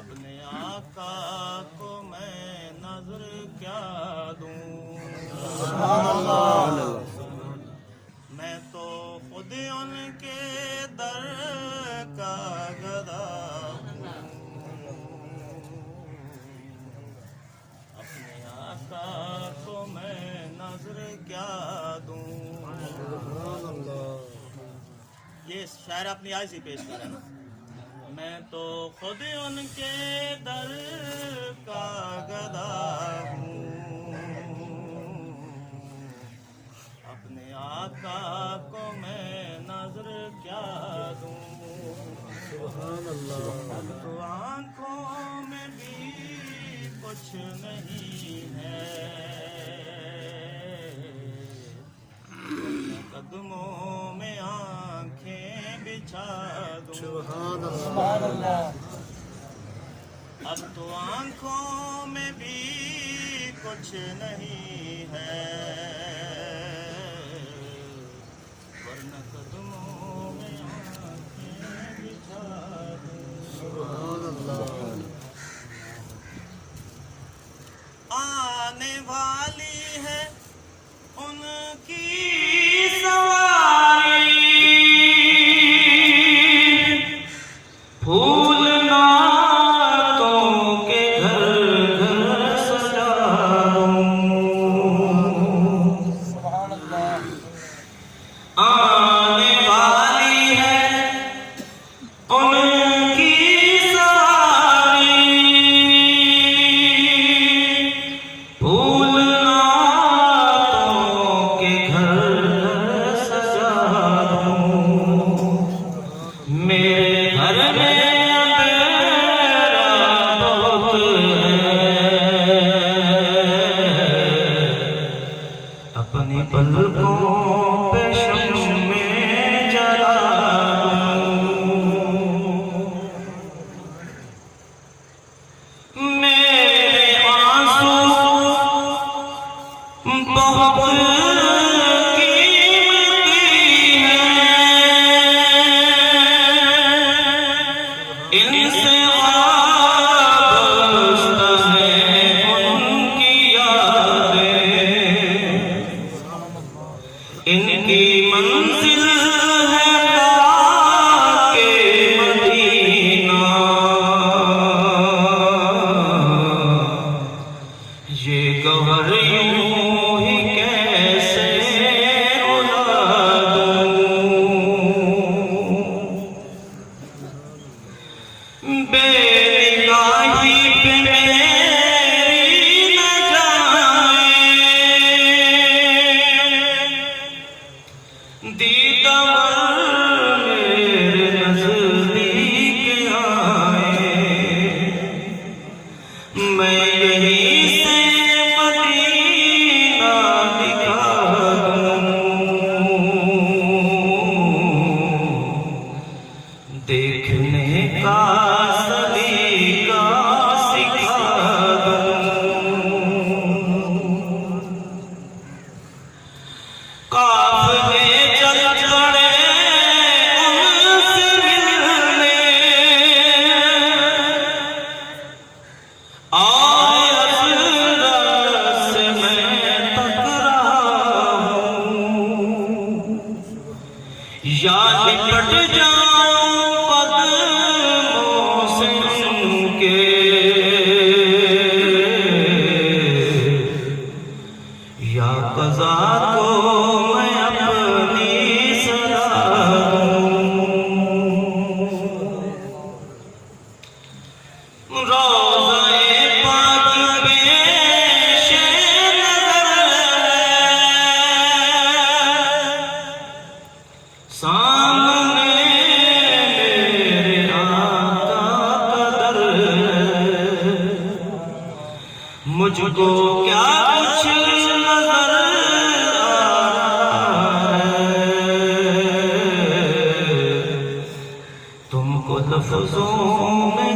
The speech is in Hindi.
अपने आका को मैं नजर क्या दूं। मैं तो खुद उनके दर का गदा हूँ। अपने आका को मैं नजर क्या दूं। ये शायर अपनी आज ही पेश कर रहे हैं ना। मैं तो खुद उनके दर का गदा हूँ। अपने आका को मैं नजर क्या दूं। तो आंखों में भी कुछ नहीं है, कदमों में आंखें बिछा दूं। अब तो आंखों में भी कुछ नहीं है, वरना कदमों में आंखें बिछा दूं। आने वाली है उनकी सवारी, फूल नातों के घर घर सजाऊं। आने वाली है उनकी सवारी, फूल नातों के घर सजाऊं। मेरे घर में अपनी पलकों पे शम्मे जलाऊं। मेरे आंसू बहुत कीमती हैं, इनसे वाबस्ता है उनकी यादें। इनकी मंजिल है के मदीना, ये गौहर यूं ही कैसे उड़ा दूं। बेनिगाही पे मेरी न जाए, दीदार मेरे नज़दीक आए। मैं यहीं से मदीना दिखा दूं, देखने का सलीका सिखा दूं। काफ़िले चल पड़े उनसे मिलने, आए अज़रा से मैं टकरा हूँ। या लिपट जाऊं कदमों से उनके, या क़ज़ा को मैं अपनी सजा दूं। रोज़े पाक पेशे नज़र सामने मेरे आका का दर। मुझको क्या कुछ नजर आ रहा है, तुमको लफ्ज़ों में